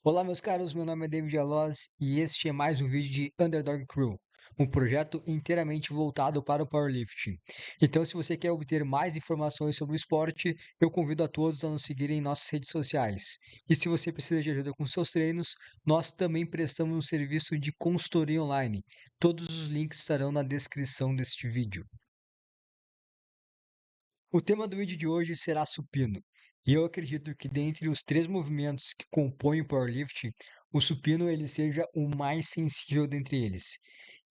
Olá, meus caros, meu nome é David Aloz e este é mais um vídeo de Underdog Crew, um projeto inteiramente voltado para o powerlifting. Então, se você quer obter mais informações sobre o esporte, eu convido a todos a nos seguirem em nossas redes sociais. E se você precisa de ajuda com seus treinos, nós também prestamos um serviço de consultoria online. Todos os links estarão na descrição deste vídeo. O tema do vídeo de hoje será supino. E eu acredito que dentre os três movimentos que compõem o powerlifting, o supino ele seja o mais sensível dentre eles.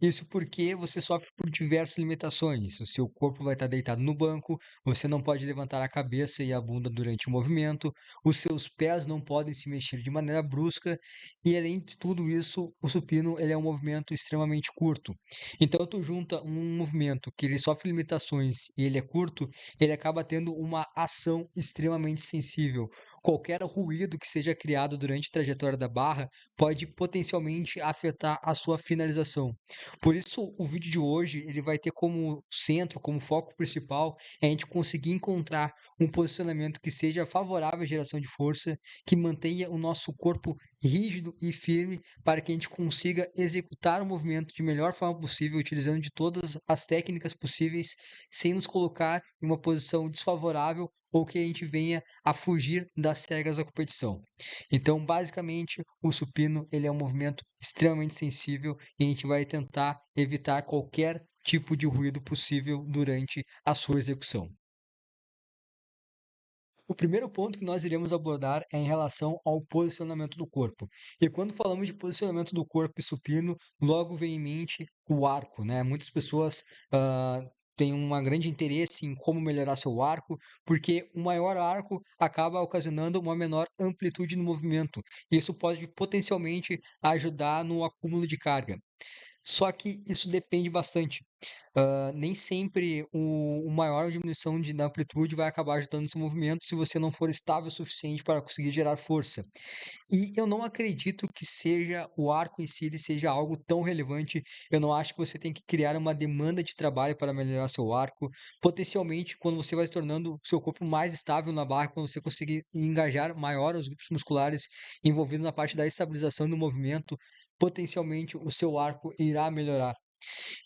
Isso porque você sofre por diversas limitações. O seu corpo vai estar deitado no banco, você não pode levantar a cabeça e a bunda durante o movimento, os seus pés não podem se mexer de maneira brusca, e além de tudo isso, o supino ele é um movimento extremamente curto. Então, tu junta um movimento que ele sofre limitações e ele é curto, ele acaba tendo uma ação extremamente sensível. Qualquer ruído que seja criado durante a trajetória da barra pode potencialmente afetar a sua finalização. Por isso, o vídeo de hoje ele vai ter como centro, como foco principal, a gente conseguir encontrar um posicionamento que seja favorável à geração de força, que mantenha o nosso corpo rígido e firme para que a gente consiga executar o movimento de melhor forma possível, utilizando de todas as técnicas possíveis, sem nos colocar em uma posição desfavorável ou que a gente venha a fugir das regras da competição. Então, basicamente, o supino ele é um movimento extremamente sensível e a gente vai tentar evitar qualquer tipo de ruído possível durante a sua execução. O primeiro ponto que nós iremos abordar é em relação ao posicionamento do corpo. E quando falamos de posicionamento do corpo e supino, logo vem em mente o arco, né? Muitas pessoas têm um grande interesse em como melhorar seu arco, porque o maior arco acaba ocasionando uma menor amplitude no movimento. Isso pode potencialmente ajudar no acúmulo de carga. Só que isso depende bastante. Nem sempre o maior diminuição da amplitude vai acabar ajudando esse movimento se você não for estável o suficiente para conseguir gerar força. E eu não acredito que seja o arco em si ele seja algo tão relevante. Eu não acho que você tem que criar uma demanda de trabalho para melhorar seu arco. Potencialmente, quando você vai se tornando seu corpo mais estável na barra, quando você conseguir engajar maior os grupos musculares envolvidos na parte da estabilização do movimento, potencialmente o seu arco irá melhorar.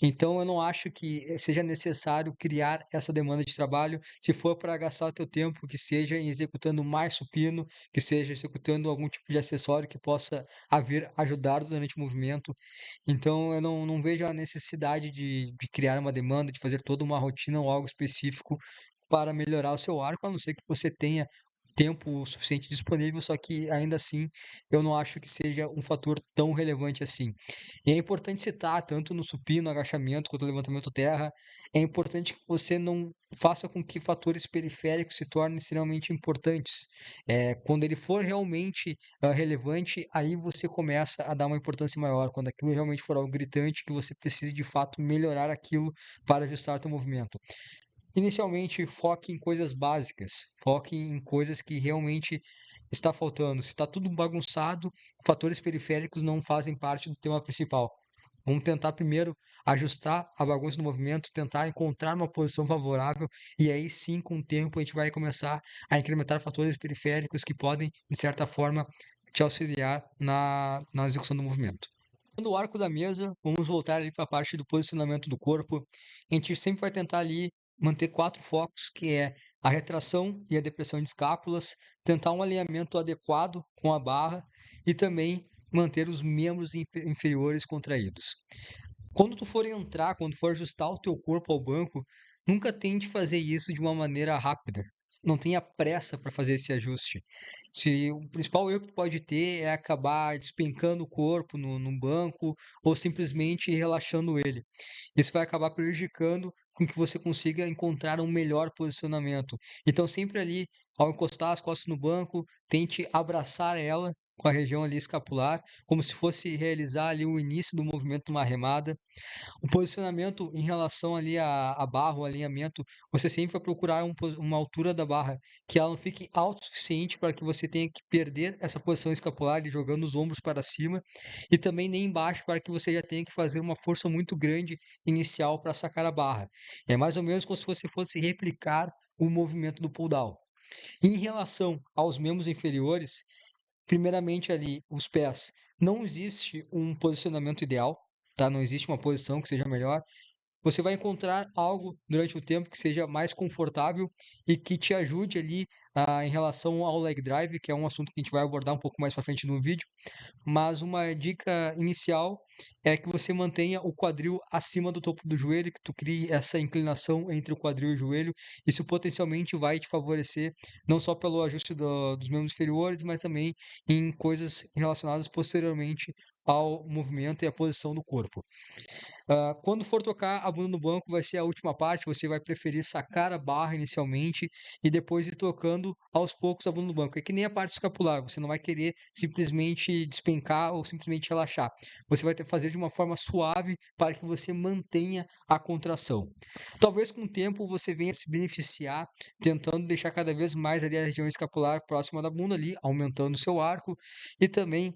Então eu não acho que seja necessário criar essa demanda de trabalho. Se for para gastar o teu tempo, que seja em executando mais supino, que seja executando algum tipo de acessório que possa haver ajudar durante o movimento. Então eu não vejo a necessidade de criar uma demanda, de fazer toda uma rotina ou algo específico para melhorar o seu arco, a não ser que você tenha tempo suficiente disponível, só que ainda assim eu não acho que seja um fator tão relevante assim. E é importante citar, tanto no supino, agachamento, quanto no levantamento terra, é importante que você não faça com que fatores periféricos se tornem extremamente importantes. Quando ele for realmente relevante, aí você começa a dar uma importância maior. Quando aquilo realmente for algo gritante, que você precise de fato melhorar aquilo para ajustar o teu movimento. Inicialmente, foque em coisas básicas, foque em coisas que realmente está faltando. Se está tudo bagunçado, fatores periféricos não fazem parte do tema principal. Vamos tentar primeiro ajustar a bagunça do movimento, tentar encontrar uma posição favorável e aí sim, com o tempo, a gente vai começar a incrementar fatores periféricos que podem, de certa forma, te auxiliar na execução do movimento. No arco da mesa, vamos voltar ali para a parte do posicionamento do corpo. A gente sempre vai tentar ali manter quatro focos, que é a retração e a depressão de escápulas, tentar um alinhamento adequado com a barra e também manter os membros inferiores contraídos. Quando tu for entrar, quando for ajustar o teu corpo ao banco, nunca tente fazer isso de uma maneira rápida. Não tenha pressa para fazer esse ajuste. Se o principal erro que tu pode ter é acabar despencando o corpo no banco ou simplesmente relaxando ele. Isso vai acabar prejudicando com que você consiga encontrar um melhor posicionamento. Então, sempre ali, ao encostar as costas no banco, tente abraçar ela com a região ali escapular, como se fosse realizar ali o início do movimento de uma remada. O posicionamento em relação ali à barra, o alinhamento, você sempre vai procurar uma altura da barra que ela não fique alta o suficiente para que você tenha que perder essa posição escapular, e jogando os ombros para cima, e também nem embaixo para que você já tenha que fazer uma força muito grande inicial para sacar a barra. É mais ou menos como se você fosse replicar o movimento do pull down. Em relação aos membros inferiores, Primeiramente ali, os pés. Não existe um posicionamento ideal, tá? Não existe uma posição que seja melhor. Você vai encontrar algo durante o tempo que seja mais confortável e que te ajude ali em relação ao leg drive, que é um assunto que a gente vai abordar um pouco mais para frente no vídeo. Mas uma dica inicial é que você mantenha o quadril acima do topo do joelho, que tu crie essa inclinação entre o quadril e o joelho. Isso potencialmente vai te favorecer não só pelo ajuste dos membros inferiores, mas também em coisas relacionadas posteriormente ao movimento e à posição do corpo. Quando for tocar a bunda no banco, vai ser a última parte, você vai preferir sacar a barra inicialmente e depois ir tocando aos poucos a bunda no banco. É que nem a parte escapular, você não vai querer simplesmente despencar ou simplesmente relaxar. Você vai ter que fazer de uma forma suave para que você mantenha a contração. Talvez com o tempo você venha se beneficiar tentando deixar cada vez mais ali a região escapular próxima da bunda ali, aumentando o seu arco e também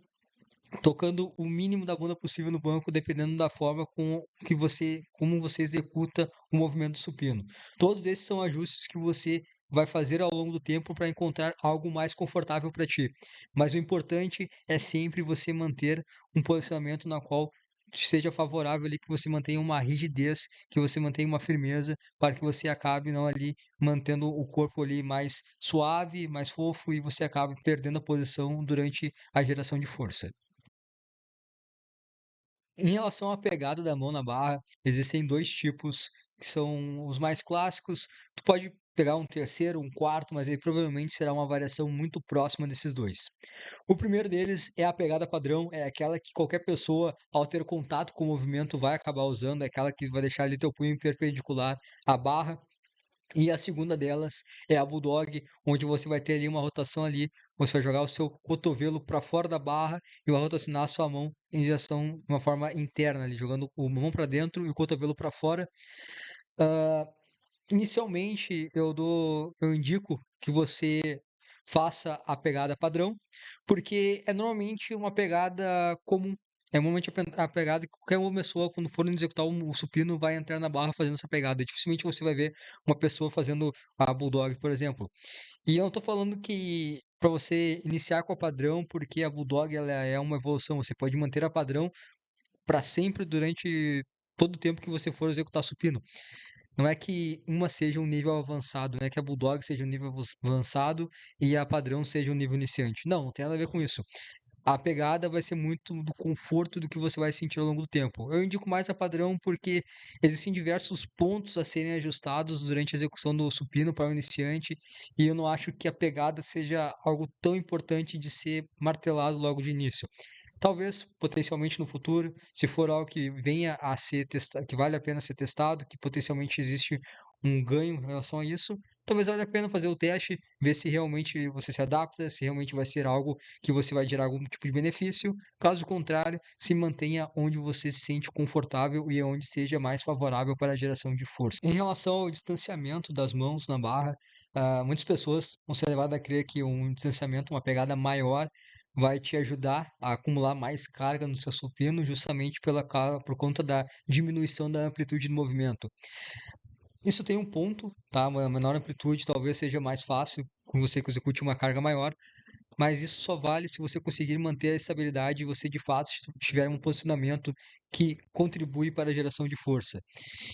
tocando o mínimo da bunda possível no banco, dependendo da forma como você executa o movimento supino. Todos esses são ajustes que você vai fazer ao longo do tempo para encontrar algo mais confortável para ti. Mas o importante é sempre você manter um posicionamento na qual seja favorável ali, que você mantenha uma rigidez, que você mantenha uma firmeza, para que você acabe não ali mantendo o corpo ali mais suave, mais fofo e você acabe perdendo a posição durante a geração de força. Em relação à pegada da mão na barra, existem 2 tipos, que são os mais clássicos. Tu pode pegar um terceiro, um quarto, mas aí provavelmente será uma variação muito próxima desses 2. O primeiro deles é a pegada padrão, é aquela que qualquer pessoa, ao ter contato com o movimento, vai acabar usando, é aquela que vai deixar ali teu punho perpendicular à barra. E a segunda delas é a Bulldog, onde você vai ter ali uma rotação ali, você vai jogar o seu cotovelo para fora da barra e vai rotacionar a sua mão em direção de uma forma interna ali, jogando a mão para dentro e o cotovelo para fora. Hã, inicialmente eu indico que você faça a pegada padrão, porque é normalmente uma pegada comum. É normalmente a pegada que qualquer uma pessoa, quando for executar o supino, vai entrar na barra fazendo essa pegada. Dificilmente você vai ver uma pessoa fazendo a Bulldog, por exemplo. E eu não tô falando que para você iniciar com a padrão, porque a Bulldog ela é uma evolução. Você pode manter a padrão para sempre durante todo o tempo que você for executar supino. Não é que uma seja um nível avançado, não é que a Bulldog seja um nível avançado e a padrão seja um nível iniciante. Não, não tem nada a ver com isso. A pegada vai ser muito do conforto do que você vai sentir ao longo do tempo. Eu indico mais a padrão porque existem diversos pontos a serem ajustados durante a execução do supino para o iniciante e eu não acho que a pegada seja algo tão importante de ser martelado logo de início. Talvez, potencialmente no futuro, se for algo que venha a ser testado, que vale a pena ser testado, que potencialmente existe um ganho em relação a isso, talvez valha a pena fazer o teste, ver se realmente você se adapta, se realmente vai ser algo que você vai gerar algum tipo de benefício. Caso contrário, se mantenha onde você se sente confortável e onde seja mais favorável para a geração de força. Em relação ao distanciamento das mãos na barra, muitas pessoas vão ser levadas a crer que um distanciamento, uma pegada maior, vai te ajudar a acumular mais carga no seu supino, justamente por conta da diminuição da amplitude do movimento. Isso tem um ponto, tá? Uma menor amplitude talvez seja mais fácil com você que execute uma carga maior, mas isso só vale se você conseguir manter a estabilidade e você de fato tiver um posicionamento que contribui para a geração de força.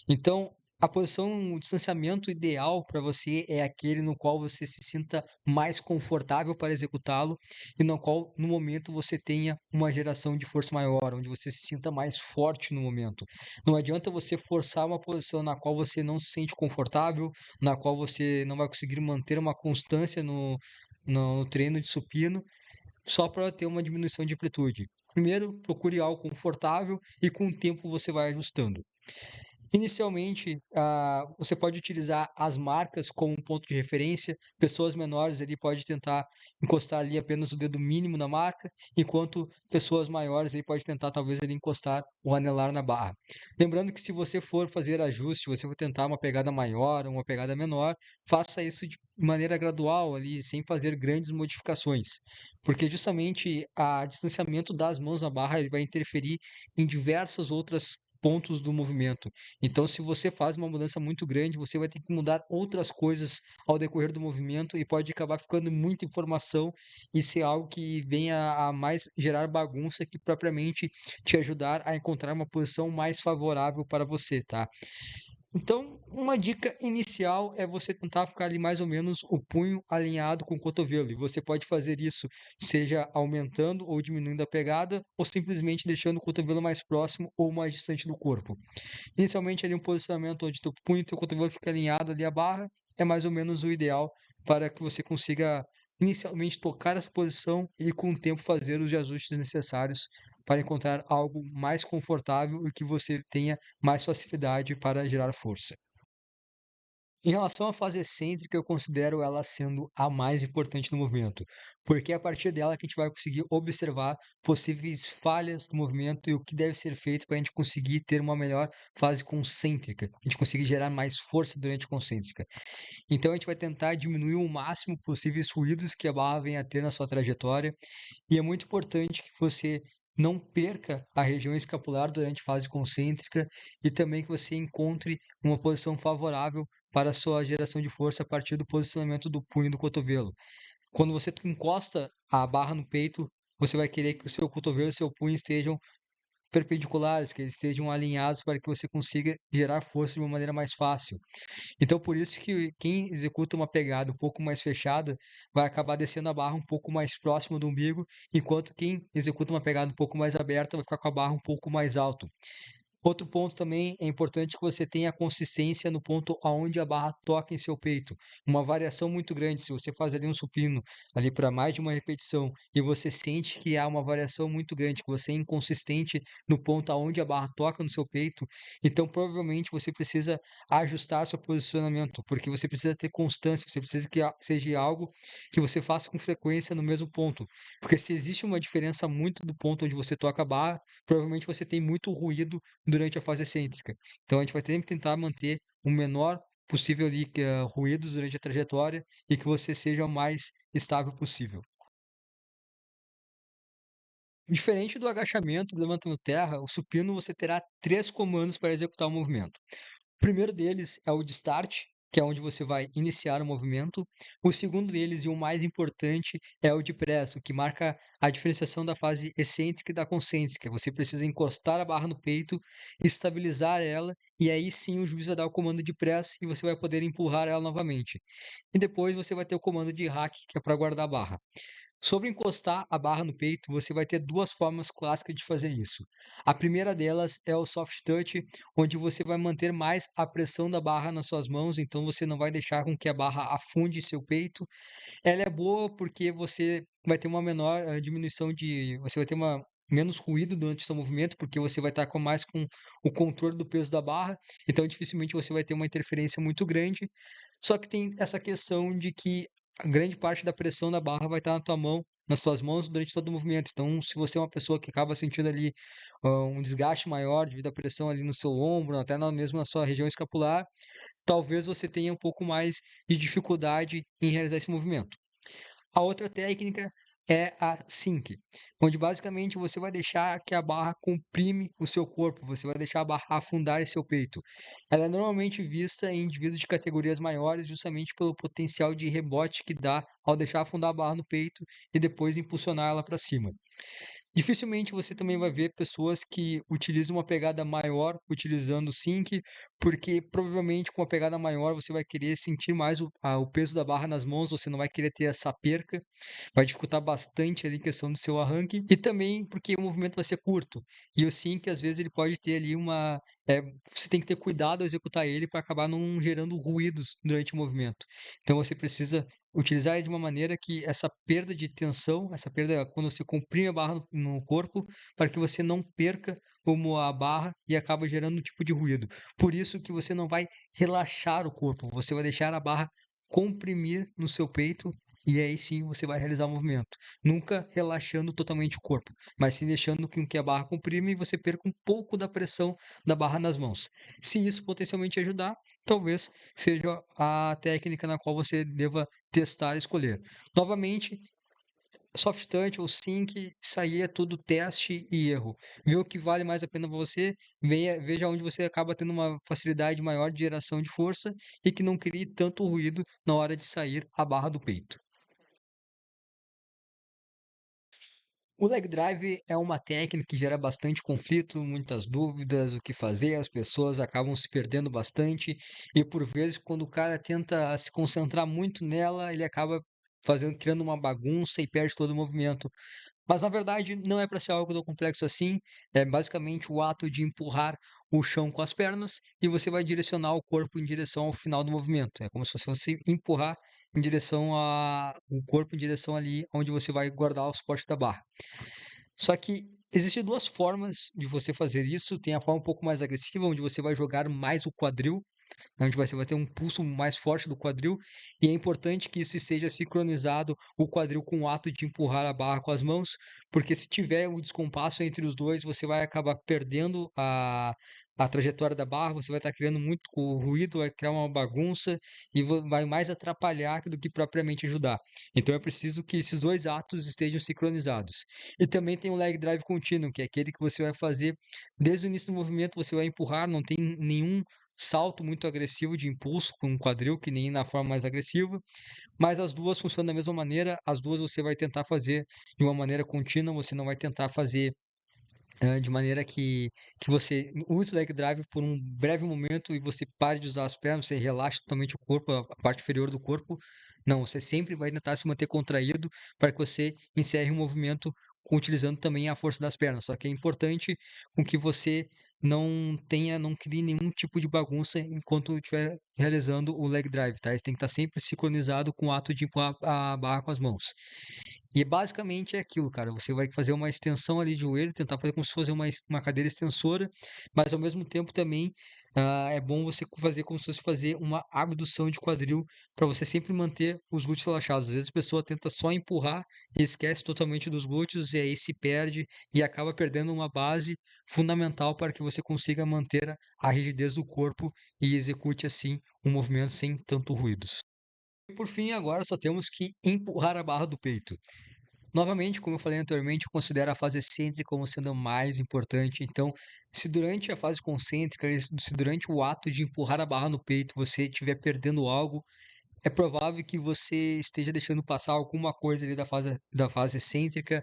Então, a posição, o distanciamento ideal para você é aquele no qual você se sinta mais confortável para executá-lo e no qual, no momento, você tenha uma geração de força maior, onde você se sinta mais forte no momento. Não adianta você forçar uma posição na qual você não se sente confortável, na qual você não vai conseguir manter uma constância no treino de supino, só para ter uma diminuição de amplitude. Primeiro, procure algo confortável e com o tempo você vai ajustando. Inicialmente, você pode utilizar as marcas como um ponto de referência. Pessoas menores ali pode tentar encostar ali apenas o dedo mínimo na marca, enquanto pessoas maiores aí pode tentar talvez ali encostar o anelar na barra. Lembrando que se você for fazer ajuste, você for tentar uma pegada maior ou uma pegada menor, faça isso de maneira gradual ali, sem fazer grandes modificações, porque justamente o distanciamento das mãos na barra ele vai interferir em diversas outras pontos do movimento. Então, se você faz uma mudança muito grande, você vai ter que mudar outras coisas ao decorrer do movimento e pode acabar ficando muita informação e ser algo que venha a mais gerar bagunça que propriamente te ajudar a encontrar uma posição mais favorável para você, tá? Então, uma dica inicial é você tentar ficar ali mais ou menos o punho alinhado com o cotovelo. E você pode fazer isso, seja aumentando ou diminuindo a pegada, ou simplesmente deixando o cotovelo mais próximo ou mais distante do corpo. Inicialmente, ali um posicionamento onde teu punho e teu cotovelo fica alinhado ali a barra é mais ou menos o ideal para que você consiga inicialmente tocar essa posição e com o tempo fazer os ajustes necessários para encontrar algo mais confortável e que você tenha mais facilidade para gerar força. Em relação à fase excêntrica, eu considero ela sendo a mais importante no movimento, porque é a partir dela que a gente vai conseguir observar possíveis falhas no movimento e o que deve ser feito para a gente conseguir ter uma melhor fase concêntrica, a gente conseguir gerar mais força durante a concêntrica. Então a gente vai tentar diminuir o máximo possíveis ruídos que a barra venha a ter na sua trajetória, e é muito importante que você não perca a região escapular durante a fase concêntrica e também que você encontre uma posição favorável para a sua geração de força a partir do posicionamento do punho do cotovelo. Quando você encosta a barra no peito, você vai querer que o seu cotovelo e o seu punho estejam perpendiculares, que eles estejam alinhados para que você consiga gerar força de uma maneira mais fácil. Então, por isso que quem executa uma pegada um pouco mais fechada vai acabar descendo a barra um pouco mais próximo do umbigo, enquanto quem executa uma pegada um pouco mais aberta vai ficar com a barra um pouco mais alto. Outro ponto também é importante que você tenha consistência no ponto aonde a barra toca em seu peito. Uma variação muito grande, se você faz ali um supino ali para mais de uma repetição e você sente que há uma variação muito grande, que você é inconsistente no ponto aonde a barra toca no seu peito, então provavelmente você precisa ajustar seu posicionamento, porque você precisa ter constância, você precisa que seja algo que você faça com frequência no mesmo ponto. Porque se existe uma diferença muito do ponto onde você toca a barra, provavelmente você tem muito ruído durante a fase excêntrica. Então a gente vai sempre tentar manter o menor possível ali ruídos durante a trajetória e que você seja o mais estável possível. Diferente do agachamento, do levantamento terra, o supino você terá 3 comandos para executar o movimento. O primeiro deles é o de start, que é onde você vai iniciar o movimento. O segundo deles, e o mais importante, é o de press, o que marca a diferenciação da fase excêntrica e da concêntrica. Você precisa encostar a barra no peito, estabilizar ela, e aí sim o juiz vai dar o comando de press e você vai poder empurrar ela novamente. E depois você vai ter o comando de hack, que é para guardar a barra. Sobre encostar a barra no peito, você vai ter duas formas clássicas de fazer isso. A primeira delas é o soft touch, onde você vai manter mais a pressão da barra nas suas mãos, então você não vai deixar com que a barra afunde seu peito. Ela é boa porque você vai ter uma menor diminuição você vai ter uma menos ruído durante o seu movimento, porque você vai estar com o controle do peso da barra, então dificilmente você vai ter uma interferência muito grande. Só que tem essa questão de que a grande parte da pressão da barra vai estar na tua mão, nas tuas mãos durante todo o movimento. Então, se você é uma pessoa que acaba sentindo ali um desgaste maior devido à pressão ali no seu ombro, até mesmo na sua região escapular, talvez você tenha um pouco mais de dificuldade em realizar esse movimento. A outra técnica é a sink, onde basicamente você vai deixar que a barra comprime o seu corpo, você vai deixar a barra afundar em seu peito. Ela é normalmente vista em indivíduos de categorias maiores justamente pelo potencial de rebote que dá ao deixar afundar a barra no peito e depois impulsionar ela para cima. Dificilmente você também vai ver pessoas que utilizam uma pegada maior utilizando o sync, porque provavelmente com uma pegada maior você vai querer sentir mais o peso da barra nas mãos, você não vai querer ter essa perca, vai dificultar bastante ali a questão do seu arranque, e também porque o movimento vai ser curto, e o sync às vezes ele pode ter ali você tem que ter cuidado ao executar ele para acabar não gerando ruídos durante o movimento. Então você precisa utilizar ele de uma maneira que essa perda de tensão, essa perda quando você comprime a barra no corpo, para que você não perca como a barra e acaba gerando um tipo de ruído. Por isso que você não vai relaxar o corpo, você vai deixar a barra comprimir no seu peito e aí sim você vai realizar o movimento. Nunca relaxando totalmente o corpo, mas sim deixando que a barra comprime e você perca um pouco da pressão da barra nas mãos. Se isso potencialmente ajudar, talvez seja a técnica na qual você deva testar e escolher. Novamente, soft touch ou sync, isso aí é tudo teste e erro. Vê o que vale mais a pena pra você, veja onde você acaba tendo uma facilidade maior de geração de força e que não crie tanto ruído na hora de sair a barra do peito. O leg drive é uma técnica que gera bastante conflito, muitas dúvidas, o que fazer, as pessoas acabam se perdendo bastante e por vezes quando o cara tenta se concentrar muito nela, ele acaba criando uma bagunça e perde todo o movimento. Mas na verdade não é para ser algo tão complexo assim, é basicamente o ato de empurrar o chão com as pernas e você vai direcionar o corpo em direção ao final do movimento. É como se fosse empurrar em direção o corpo em direção ali onde você vai guardar o suporte da barra. Só que existem 2 formas de você fazer isso, tem a forma um pouco mais agressiva, onde você vai jogar mais o quadril, onde você vai ter um pulso mais forte do quadril, e é importante que isso esteja sincronizado, o quadril com o ato de empurrar a barra com as mãos, porque se tiver um descompasso entre os 2, você vai acabar perdendo a trajetória da barra, você vai estar criando muito ruído, vai criar uma bagunça e vai mais atrapalhar do que propriamente ajudar. Então é preciso que esses 2 atos estejam sincronizados. E também tem o leg drive contínuo, que é aquele que você vai fazer desde o início do movimento, você vai empurrar, não tem nenhum salto muito agressivo de impulso com o quadril, que nem na forma mais agressiva, mas as 2 funcionam da mesma maneira, as 2 você vai tentar fazer de uma maneira contínua, você não vai tentar fazer, de maneira que você use o leg drive por um breve momento e você pare de usar as pernas, você relaxa totalmente o corpo, a parte inferior do corpo. Não, você sempre vai tentar se manter contraído para que você encerre o movimento utilizando também a força das pernas. Só que é importante com que você não crie nenhum tipo de bagunça enquanto estiver realizando o leg drive, tá? Ele tem que estar sempre sincronizado com o ato de empurrar a barra com as mãos. E basicamente é aquilo, cara. Você vai fazer uma extensão ali de joelho, tentar fazer como se fosse uma cadeira extensora, mas ao mesmo tempo também é bom você fazer como se fosse fazer uma abdução de quadril para você sempre manter os glúteos relaxados. Às vezes a pessoa tenta só empurrar e esquece totalmente dos glúteos e aí se perde e acaba perdendo uma base fundamental para que você consiga manter a rigidez do corpo e execute assim um movimento sem tanto ruídos. E por fim, agora só temos que empurrar a barra do peito. Novamente, como eu falei anteriormente, eu considero a fase excêntrica como sendo a mais importante. Então, se durante a fase concêntrica, se durante o ato de empurrar a barra no peito você estiver perdendo algo, é provável que você esteja deixando passar alguma coisa ali da fase excêntrica.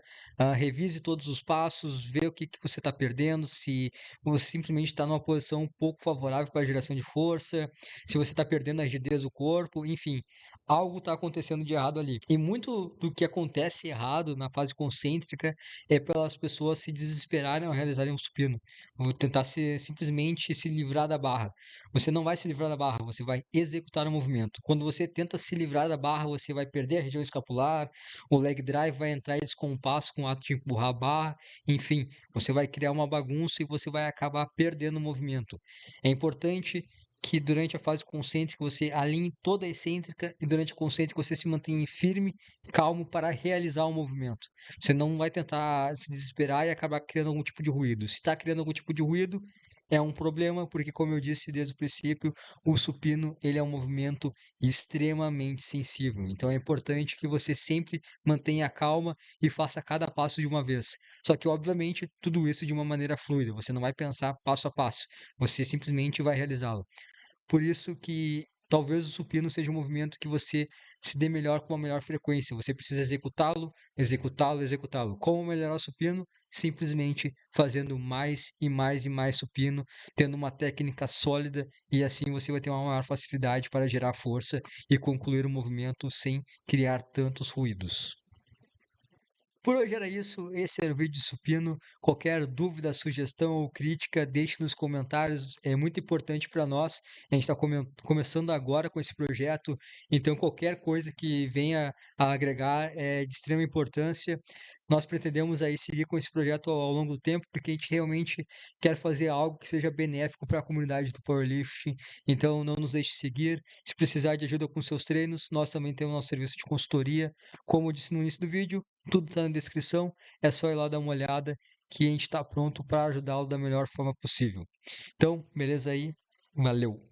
Revise todos os passos, vê o que você está perdendo, se você simplesmente está numa posição um pouco favorável para a geração de força, se você está perdendo a rigidez do corpo, enfim, algo está acontecendo de errado ali. E muito do que acontece errado na fase concêntrica é pelas pessoas se desesperarem ao realizarem um supino. Vou tentar simplesmente se livrar da barra. Você não vai se livrar da barra, você vai executar o movimento. Quando você tenta se livrar da barra, você vai perder a região escapular, o leg drive vai entrar em descompasso com o ato de empurrar a barra, enfim, você vai criar uma bagunça e você vai acabar perdendo o movimento. É importante que durante a fase concêntrica você alinhe toda a excêntrica e durante a concêntrica você se mantenha firme, calmo para realizar o movimento. Você não vai tentar se desesperar e acabar criando algum tipo de ruído. Se está criando algum tipo de ruído, é um problema, porque como eu disse desde o princípio, o supino ele é um movimento extremamente sensível. Então é importante que você sempre mantenha a calma e faça cada passo de uma vez. Só que obviamente tudo isso de uma maneira fluida. Você não vai pensar passo a passo. Você simplesmente vai realizá-lo. Por isso que talvez o supino seja um movimento que você se dê melhor com uma melhor frequência. Você precisa executá-lo, executá-lo, executá-lo. Como melhorar o supino? Simplesmente fazendo mais e mais e mais supino, tendo uma técnica sólida e assim você vai ter uma maior facilidade para gerar força e concluir o movimento sem criar tantos ruídos. Por hoje era isso, esse era o vídeo de supino. Qualquer dúvida, sugestão ou crítica, deixe nos comentários, é muito importante para nós. A gente está começando agora com esse projeto, então qualquer coisa que venha a agregar é de extrema importância. Nós pretendemos aí seguir com esse projeto ao longo do tempo, porque a gente realmente quer fazer algo que seja benéfico para a comunidade do powerlifting. Então não nos deixe seguir. Se precisar de ajuda com seus treinos, nós também temos nosso serviço de consultoria. Como eu disse no início do vídeo, tudo está na descrição, é só ir lá dar uma olhada que a gente está pronto para ajudá-lo da melhor forma possível. Então, beleza aí? Valeu!